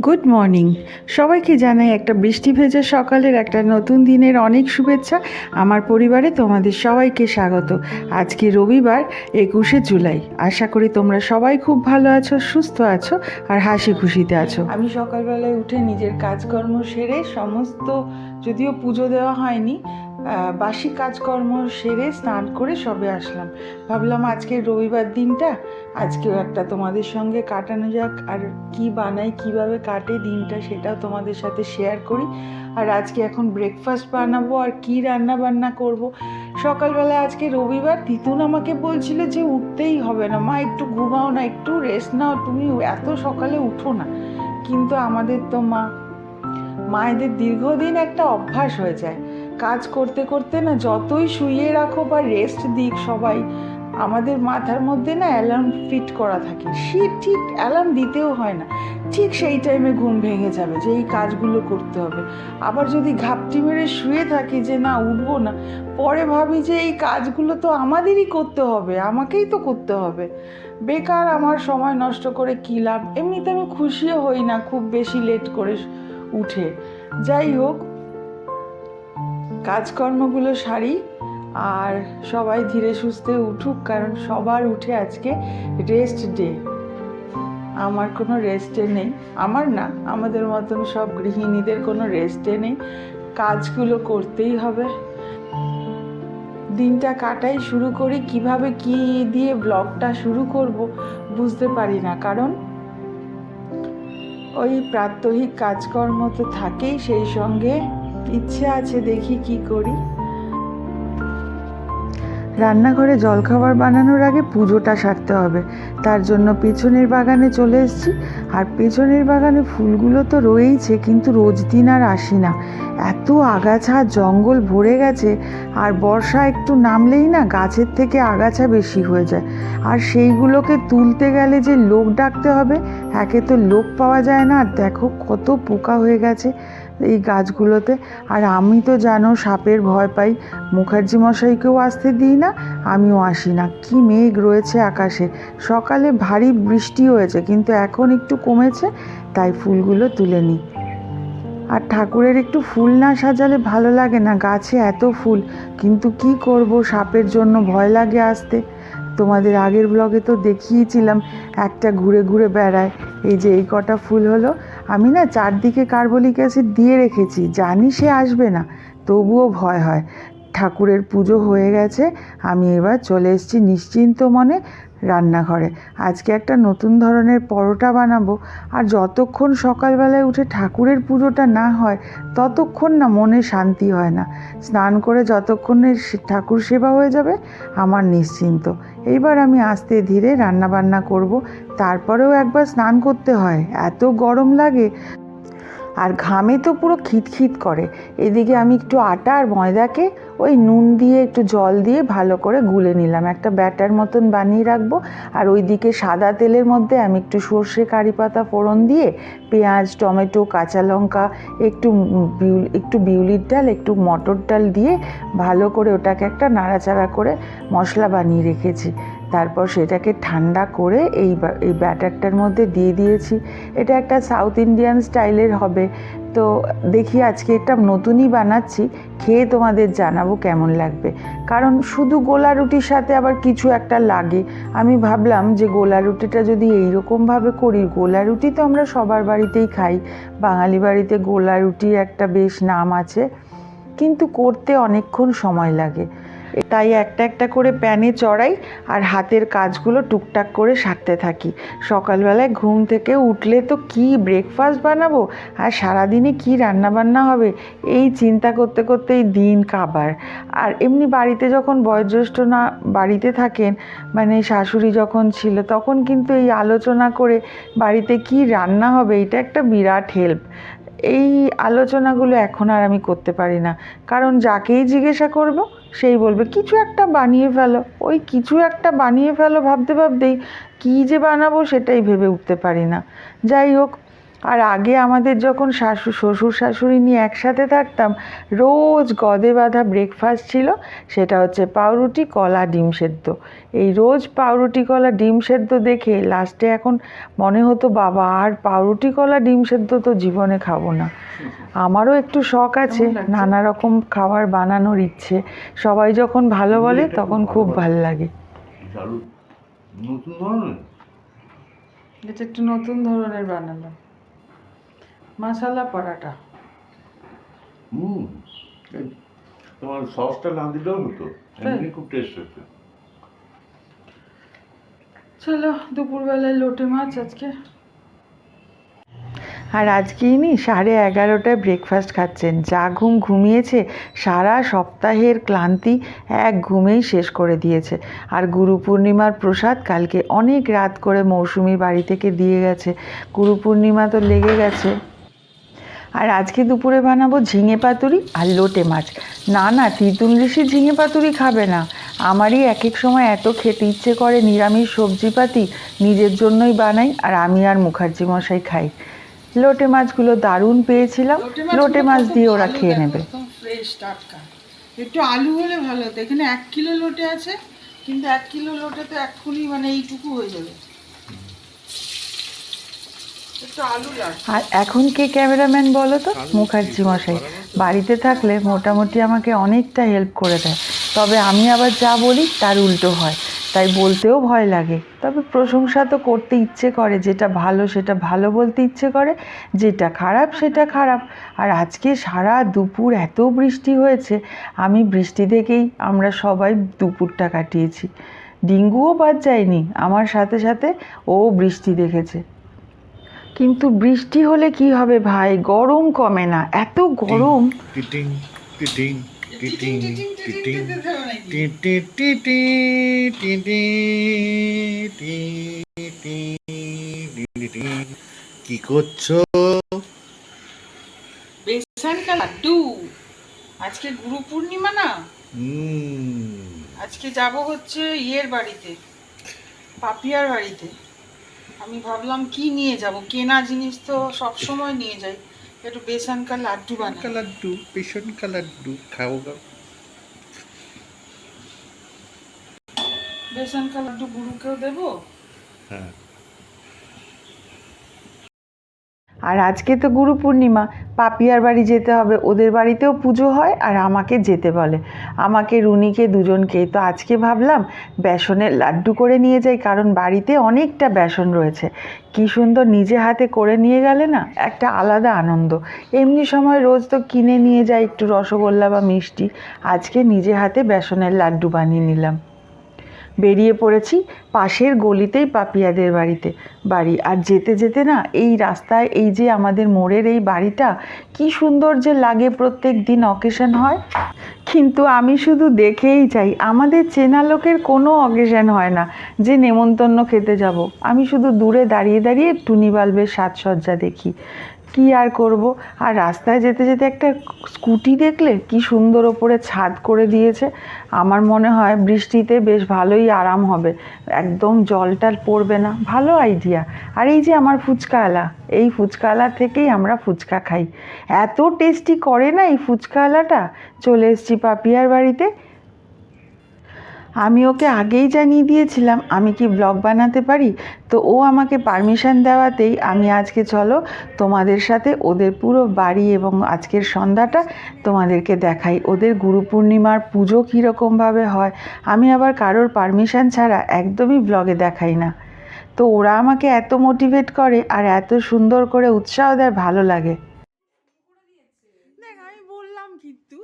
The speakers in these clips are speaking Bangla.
Good morning. সবাইকে জানাই একটা বৃষ্টি ভেজা সকালের একটা নতুন দিনের অনেক শুভেচ্ছা। আমার পরিবারে তোমাদের সবাইকে স্বাগত। আজকে রবিবার 21শে জুলাই। আশা করি তোমরা সবাই খুব ভালো আছো, সুস্থ আছো আর হাসি খুশিতে আছো। আমি সকালবেলায় উঠে নিজের কাজকর্ম সেরে সমস্ত, যদিও পুজো দেওয়া হয়নি, বাসি কাজকর্ম সেরে স্নান করে সবে আসলাম। ভাবলাম আজকে রবিবার দিনটা আজকেও একটা তোমাদের সঙ্গে কাটানো যাক, আর কি বানাই, কিভাবে কাটে দিনটা সেটাও তোমাদের সাথে শেয়ার করি। আর আজকে এখন ব্রেকফাস্ট বানাবো আর কি রান্না বান্না করব। সকালবেলা আজকে রবিবার, তিতুন আমাকে বলছিল যে উঠতেই হবে না মা, একটু ঘুমাও না, একটু রেস্ট নাও, তুমি এত সকালে উঠো না। কিন্তু আমাদের তো মায়েদের দীর্ঘদিন একটা অভ্যাস হয়ে যায়, কাজ করতে করতে না, যতই শুইয়ে রাখো বা রেস্ট দিক সবাই, আমাদের মাথার মধ্যে না অ্যালার্ম ফিট করা থাকে। সে ঠিক অ্যালার্ম দিতেও হয় না, ঠিক সেই টাইমে ঘুম ভেঙে যাবে যে এই কাজগুলো করতে হবে। আবার যদি ঘাপটি মেরে শুয়ে থাকি যে না উঠবো না, পরে ভাবি যে এই কাজগুলো তো আমাদেরই করতে হবে, আমাকেই তো করতে হবে, বেকার আমার সময় নষ্ট করে কী লাভ। এমনিতে আমি খুশিও হই না খুব বেশি লেট করে উঠে। যাই হোক, কাজকর্মগুলো সারি আর সবাই ধীরে সুস্থে উঠুক, কারণ সবার উঠে আজকে রেস্ট ডে। আমার কোনো রেস্ট ডে নেই, আমার না, আমাদের মতন সব গৃহিণীদের কোনো রেস্ট ডে নেই, কাজগুলো করতেই হবে। দিনটা কাটাই শুরু করি, কিভাবে কি দিয়ে ব্লগটা শুরু করব বুঝতে পারি না, কারণ ওই প্রাত্যহিক কাজকর্ম তো থাকেই, সেই সঙ্গে ইচ্ছে আছে দেখি কি করি। রান্নাঘরে জলখাবার বানানোর আগে পুজোটা সারতে হবে, তার জন্য পেছনের বাগানে চলে এসেছি। আর পেছনের বাগানে ফুলগুলো তো রয়েইছে, কিন্তু রোজ দিন আর আসি না, এত আগাছা জঙ্গল ভরে গেছে। আর বর্ষা একটু নামলেই না গাছের থেকে আগাছা বেশি হয়ে যায়, আর সেইগুলোকে তুলতে গেলে যে লোক ডাকতে হবে, একে তো লোক পাওয়া যায় না, আর দেখো কত পোকা হয়ে গেছে এই গাছগুলোতে। আর আমি তো জানো সাপের ভয় পাই, মুখার্জি মশাইকেও আসতে দিই না, আমিও আসি না। কি মেঘ রয়েছে আকাশে, সকালে ভারী বৃষ্টি হয়েছে কিন্তু এখন একটু কমেছে, তাই ফুলগুলো তুলে নিই। আর ঠাকুরের একটু ফুল না সাজালে ভালো লাগে না, গাছে এত ফুল, কিন্তু কি করব, সাপের জন্য ভয় লাগে আসতে। তোমাদের আগের ব্লগে তো দেখিয়েছিলাম একটা ঘুরে ঘুরে বেড়ায়। এই যে এই কটা ফুল হলো, আমি না চারদিকে কার্বলিক অ্যাসিড দিয়ে রেখেছি, জানি সে আসবে না, তবুও ভয় হয়। ঠাকুরের পুজো হয়ে গেছে, আমি এবার চলে এসেছি নিশ্চিন্ত মনে রান্নাঘরে। আজকে একটা নতুন ধরনের পরোটা বানাবো, আর যতক্ষণ সকালবেলায় উঠে ঠাকুরের পুজোটা না হয় ততক্ষণ না মনে শান্তি হয় না। স্নান করে যতক্ষণে ঠাকুর সেবা হয়ে যাবে আমার নিশ্চিন্ত। এইবার আমি আস্তে ধীরে রান্না বান্না করব, তারপরেও একবার স্নান করতে হয়, এত গরম লাগে আর ঘামে তো পুরো খিটখিট করে। এদিকে আমি একটু আটা আর ময়দাকে ওই নুন দিয়ে একটু জল দিয়ে ভালো করে গুলে নিলাম, একটা ব্যাটার মতন বানিয়ে রাখবো। আর ওইদিকে সাদা তেলের মধ্যে আমি একটু সর্ষে কারি পাতা ফোড়ন দিয়ে পেঁয়াজ, টমেটো, কাঁচা লঙ্কা, একটু বিউলির ডাল, একটু মটর ডাল দিয়ে ভালো করে ওটাকে একটা নাড়াচাড়া করে মশলা বানিয়ে রেখেছি। তারপর সেটাকে ঠান্ডা করে এই ব্যাটারটার মধ্যে দিয়ে দিয়েছি। এটা একটা সাউথ ইন্ডিয়ান স্টাইলের হবে, তো দেখি আজকে একটা নতুনই বানাচ্ছি, খেয়ে তোমাদের জানাবো কেমন লাগবে। কারণ শুধু গোলা রুটির সাথে আবার কিছু একটা লাগে, আমি ভাবলাম যে গোলা রুটিটা যদি এইরকমভাবে করি, গোলা রুটি তো আমরা সবার বাড়িতেই খাই, বাঙালি বাড়িতে গোলা রুটি একটা বেশ নাম আছে, কিন্তু করতে অনেকক্ষণ সময় লাগে, তাই একটা একটা করে প্যানে চড়াই আর হাতের কাজগুলো টুকটাক করে সারতে থাকি। সকালবেলায় ঘুম থেকে উঠলে তো কি ব্রেকফাস্ট বানাবো আর সারাদিনে কি রান্নাবান্না হবে, এই চিন্তা করতে করতেই দিন কাবার। আর এমনি বাড়িতে যখন বয়োজ্যেষ্ঠ না বাড়িতে থাকেন, মানে শাশুড়ি যখন ছিল, তখন কিন্তু এই আলোচনা করে বাড়িতে কি রান্না হবে এটা একটা বিরাট হেল্প। এই আলোচনাগুলো এখন আর আমি করতে পারি না, কারণ যাকেই জিজ্ঞাসা করব সেই বলবে কিছু একটা বানিয়ে ফেলো, ওই কিছু একটা বানিয়ে ফেলো ভাবতে ভাবতেই কী যে বানাবো সেটাই ভেবে উঠতে পারি না। যাই হোক, আর আগে আমাদের যখন শ্বশুর শাশুড়ি নিয়ে একসাথে থাকতাম, রোজ গদে বাঁধা ব্রেকফাস্ট ছিল, সেটা হচ্ছে পাউরুটি কলা ডিম সেদ্ধ। এই রোজ পাউরুটি কলা ডিম সেদ্ধ দেখে লাস্টে এখন মনে হতো বাবা আর পাউরুটি কলা ডিম সেদ্ধ তো জীবনে খাবো না। আমারও একটু শখ আছে নানা রকম খাবার বানানোর ইচ্ছে, সবাই যখন ভালো বলে তখন খুব ভালো লাগে। এটা একটু নতুন ধরনের বানালাম, মশলা পরাটা। তোমার সসটা না দিলেও হতো, এমনি খুব টেস্ট হতো। চলো দুপুরবেলায় লোটে মাছ আজকে। আর আজকেই 11:30টায় ব্রেকফাস্ট খাচ্ছেন। যা ঘুমিয়েছে, সারা সপ্তাহের ক্লান্তি এক ঘুমেই শেষ করে দিয়েছে। আর গুরু পূর্ণিমার প্রসাদ কালকে অনেক রাত করে মৌসুমির বাড়ি থেকে দিয়ে গেছে। গুরু পূর্ণিমা তো লেগে গেছে। আর আজকে দুপুরে বানাবো ঝিঙে পাতুরি আর লোটে মাছ। না তিতুল ঋষি ঝিঙে পাতুরি খাবে না। আমারই এক এক সময় এত খেতে ইচ্ছে করে নিরামিষ সবজিপাতি, নিজের জন্যই বানাই আর আমি আর মুখার্জি মশাই খাই। লোটে মাছগুলো দারুণ পেয়েছিলাম, লোটে মাছ দিয়ে ওরা খেয়ে নেবে। ফ্রেশ টাটকা। একটু আলু হলে ভালো হতো। এখানে 1 কিলো লোটে আছে, কিন্তু 1 কিলো লোটে তো এক্ষুনি এইটুকু হয়ে যাবে। আর এখন কে ক্যামেরাম্যান বলো তো? মুখার্জি মশাই। বাড়িতে থাকলে মোটামুটি আমাকে অনেকটা হেল্প করে দেয়, তবে আমি আবার যা বলি তার উল্টো হয়, তাই বলতেও ভয় লাগে। তবে প্রশংসা তো করতে ইচ্ছে করে, যেটা ভালো সেটা ভালো বলতে ইচ্ছে করে, যেটা খারাপ সেটা খারাপ। আর আজকে সারা দুপুর এত বৃষ্টি হয়েছে, আমি বৃষ্টি দেখেই আমরা সবাই দুপুরটা কাটিয়েছি। ডিঙ্গুও বাদ যায়নি, আমার সাথে সাথে ও বৃষ্টি দেখেছে। কিন্তু বৃষ্টি হলে কি হবে ভাই, গরম কমে না, এত গরম। কি করছো? বেসন কা লাড্ডু। আজকে গুরু পূর্ণিমা না, আজকে যাব হচ্ছে ইয়ের বাড়িতে, পাপিয়ার বাড়িতে। আমি ভাবলাম কি নিয়ে যাব, কেনা জিনিস তো সব সময় নিয়ে যাই, একটু বেসন কা লাড্ডু বানাই। লাড্ডু, বেসন কা লাড্ডু খাও গা। বেসন কা লাড্ডু গুরুকেও দেবো। হ্যাঁ। আর আজকে তো গুরু পূর্ণিমা, পাপিয়ার বাড়ি যেতে হবে, ওদের বাড়িতেও পুজো হয় আর আমাকে যেতে বলে, আমাকে রুনিকে দুজনকেই। তো আজকে ভাবলাম বেসনের লাড্ডু করে নিয়ে যাই, কারণ বাড়িতে অনেকটা বেসন রয়েছে। কি সুন্দর নিজে হাতে করে নিয়ে গেলে না একটা আলাদা আনন্দ। এমনি সময় রোজ তো কিনে নিয়ে যাই একটু রসগোল্লা বা মিষ্টি, আজকে নিজে হাতে বেসনের লাড্ডু বানিয়ে নিলাম। বেরিয়ে পড়েছি পাশের গলিতেই পাপিয়াদের বাড়ি। আর যেতে যেতে না এই রাস্তায় এই যে আমাদের মোড়ের এই বাড়িটা কি সুন্দর যে লাগে, প্রত্যেক দিন অকেশন হয়, কিন্তু আমি শুধু দেখেই যাই। আমাদের চেনা লোকের কোনো অকেশন হয় না যে নেমন্তন্ন খেতে যাব। আমি শুধু দূরে দাঁড়িয়ে দাঁড়িয়ে টুনি বাল্বের সাজসজ্জা দেখি, কি আর করব। আর রাস্তায় যেতে যেতে একটা স্কুটি দেখলে কি সুন্দর ওপরে ছাদ করে দিয়েছে। আমার মনে হয় বৃষ্টিতে বেশ ভালোই আরাম হবে, একদম জলটাল পড়বে না, ভালো আইডিয়া। আর এই যে আমার ফুচকাওয়ালা, এই ফুচকাওয়ালা থেকেই আমরা ফুচকা খাই, এত টেস্টি করে না এই ফুচকাওয়ালাটা। চলে এসেছি পাপিয়ার বাড়িতে। আমি ওকে আগেই জানিয়ে দিয়েছিলাম আমি কি ব্লগ বানাতে পারি, তো ও আমাকে পারমিশন দেওয়াতেই আমি আজকে চলো তোমাদের সাথে ওদের পুরো বাড়ি এবং আজকের সন্ধ্যাটা তোমাদেরকে দেখাই। ওদের গুরু পূর্ণিমার পুজো কীরকমভাবে হয়, আমি আবার কারোর পারমিশন ছাড়া একদমই ব্লগে দেখাই না। তো ওরা আমাকে এত মোটিভেট করে আর এত সুন্দর করে উৎসাহ দেয়, ভালো লাগে। আমি বললাম কিন্তু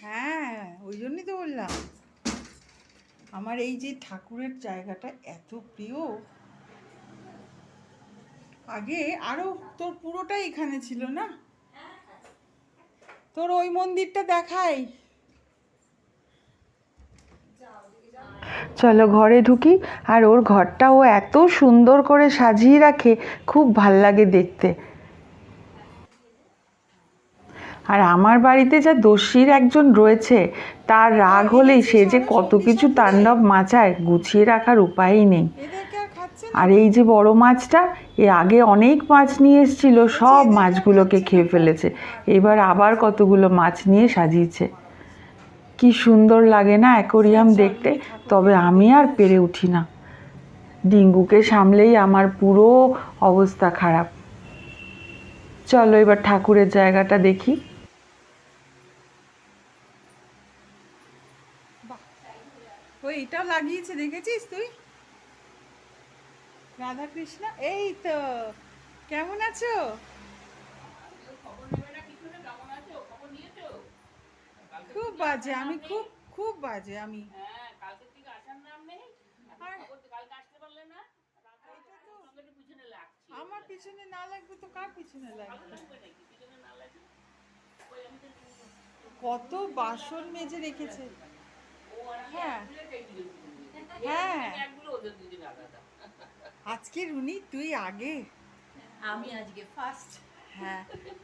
হ্যাঁ, ওই জন্যই তো বললাম আমার এই যে ঠাকুরের জায়গাটা এত প্রিয়। আগে আরো তোর পুরোটাই এখানে ছিল না, তোর ওই মন্দিরটা দেখাই। চলো ঘরে ঢুকি। আর ওর ঘরটা ও এত সুন্দর করে সাজিয়ে রাখে, খুব ভাল লাগে দেখতে। আর আমার বাড়িতে যা দস্যির একজন রয়েছে, তার রাগ হলেই সে যে কত কিছু তাণ্ডব মাচায়, গুছিয়ে রাখার উপায়ই নেই। এদেরকে আর খাচ্ছে না। আর এই যে বড় মাছটা, এ আগে অনেক মাছ নিয়ে এসেছিল, সব মাছগুলোকে খেয়ে ফেলেছে। এবার আবার কতগুলো মাছ নিয়ে সাজিয়েছে। কি সুন্দর লাগে না অ্যাকোরিয়াম দেখতে, তবে আমি আর পেরে উঠি না। ডিঙ্গুকে সামলেই আমার পুরো অবস্থা খারাপ। চলো এবার ঠাকুরের জায়গাটা দেখি। ওই এটাও লাগিয়েছে, দেখেছিস তুই? রাধা কৃষ্ণ। এই তো, কেমন আছো? খুব বাজে আমি, খুব খুব বাজে আমি। আমার পিছনে না লাগবে তো কার পিছনে লাগবে? কত বাসন মেজে রেখেছে। হ্যাঁ হ্যাঁ, আজকে রুনি তুই আগে, আমি আজকে ফার্স্ট। হ্যাঁ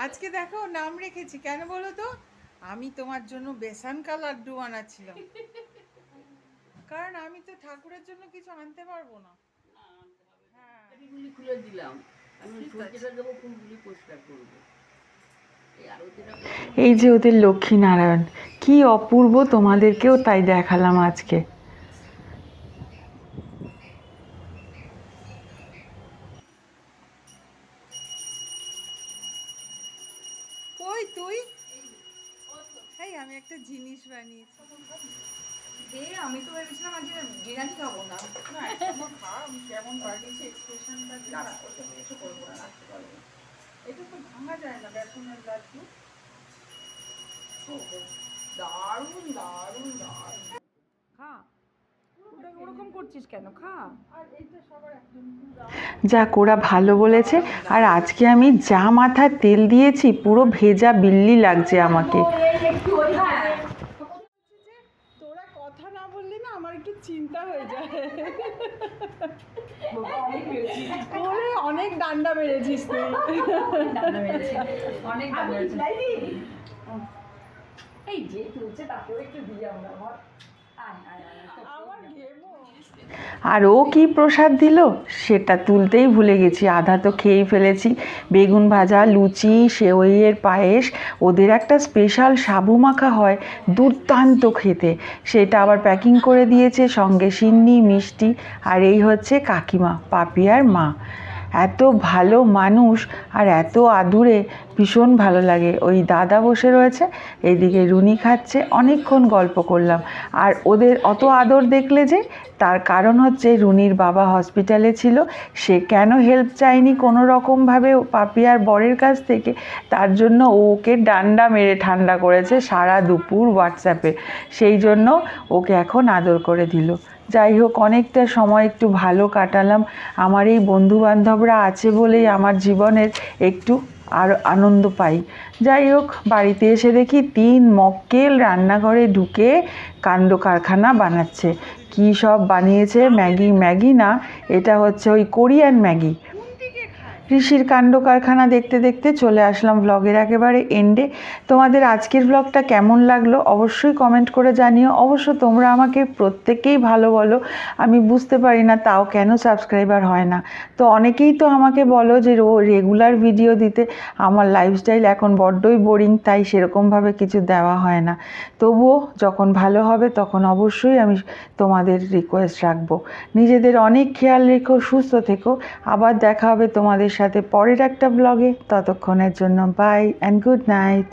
আজকে দেখো নাম রেখেছি কেন বলো তো? আমি তোমার জন্য বেসন কা লাড্ডু বানাচ্ছিলাম, কারণ আমি তো ঠাকুরের জন্য কিছু আনতে পারবো না। হ্যাঁ ফুলগুলি খুলে দিলাম, আমি সবজিটা দেবো, ফুলগুলি পরিষ্কার করবো। এই যে ওদের লক্ষ্মীনারায়ণ, কি অপূর্ব, তোমাদেরকেও তাই দেখালাম আজকে। কই তুই? এই আমি একটা জিনিস বানিয়েছি। আমি তো ভেবেছিলাম আজকে বিরিয়ানি খাবো না। না এখনো খা, আমি কেমন বানিয়েছি এক্সপ্রেশনটা দাঁড়া, ওটা কিছু করবো না, রাখতে পারবো না। এটা তো ভাঙা যায় না বেসনের লাড্ডু। দারুণ দারুণ দারুণ। খা, ওটা ওরকম করছিস কেন? খা। আর এইটা সবার একদম যাক, ওরা ভালো বলেছে। আর আজকে আমি যা মাথায় তেল দিয়েছি, পুরো ভেজা বিল্লি লাগছে আমাকে। তোরা কথা না বললে না আমার একটু চিন্তা হয়ে যায়। ওরে অনেক ডান্ডা মেরেছিস তুই। অনেক এই যে তুলছে তাকেও একটু দিই আমরা। আমার ঘেমো। আর ও কি প্রসাদ দিল সেটা তুলতেই ভুলে গেছি, আধা তো খেয়েই ফেলেছি। বেগুন ভাজা, লুচি, সেওইয়ের পায়েস, ওদের একটা স্পেশাল সাবু মাখা হয়, দুর্দান্ত খেতে, সেটা আবার প্যাকিং করে দিয়েছে, সঙ্গে সিন্নি, মিষ্টি। আর এই হচ্ছে কাকিমা, পাপিয়ার মা। এত ভালো মানুষ আর এত আদুরে, ভীষণ ভালো লাগে। ওই দাদা বসে রয়েছে, এইদিকে রুনি খাচ্ছে, অনেকক্ষণ গল্প করলাম। আর ওদের অত আদর দেখলে যে, তার কারণ হচ্ছে রুনির বাবা হসপিটালে ছিল, সে কেন হেল্প চায়নি কোনো রকমভাবে পাপিয়ার বরের কাছ থেকে, তার জন্য ওকে ডান্ডা মেরে ঠান্ডা করেছে সারা দুপুর হোয়াটসঅ্যাপে, সেই জন্য ওকে এখন আদর করে দিল। যাই হোক, অনেকটা সময় একটু ভালো কাটালাম। আমার এই বন্ধুবান্ধবরা আছে বলেই আমার জীবনের একটু আর আনন্দ পাই। যাই হোক, বাড়িতে এসে দেখি 3 মক্কেল রান্নাঘরে ঢুকে কাণ্ড কারখানা বানাচ্ছে। কী সব বানিয়েছে, ম্যাগি না, এটা হচ্ছে ওই কোরিয়ান ম্যাগি। ঋষির কাণ্ড কারখানা দেখতে দেখতে চলে আসলাম ব্লগের একেবারে এন্ডে। তোমাদের আজকের ব্লগটা কেমন লাগলো অবশ্যই কমেন্ট করে জানিও। অবশ্য তোমরা আমাকে প্রত্যেকেই ভালো বলো, আমি বুঝতে পারি না তাও কেন সাবস্ক্রাইবার হয় না। তো অনেকেই তো আমাকে বলো যে রেগুলার ভিডিও দিতে, আমার লাইফস্টাইল এখন বড্ডই বোরিং, তাই সেরকমভাবে কিছু দেওয়া হয় না। তবুও যখন ভালো হবে তখন অবশ্যই আমি তোমাদের রিকোয়েস্ট রাখবো। নিজেদের অনেক খেয়াল রেখো, সুস্থ থেকো। আবার দেখা হবে তোমাদের সাথে পরের একটা ব্লগে। ততক্ষণের জন্য বাই অ্যান্ড গুড নাইট।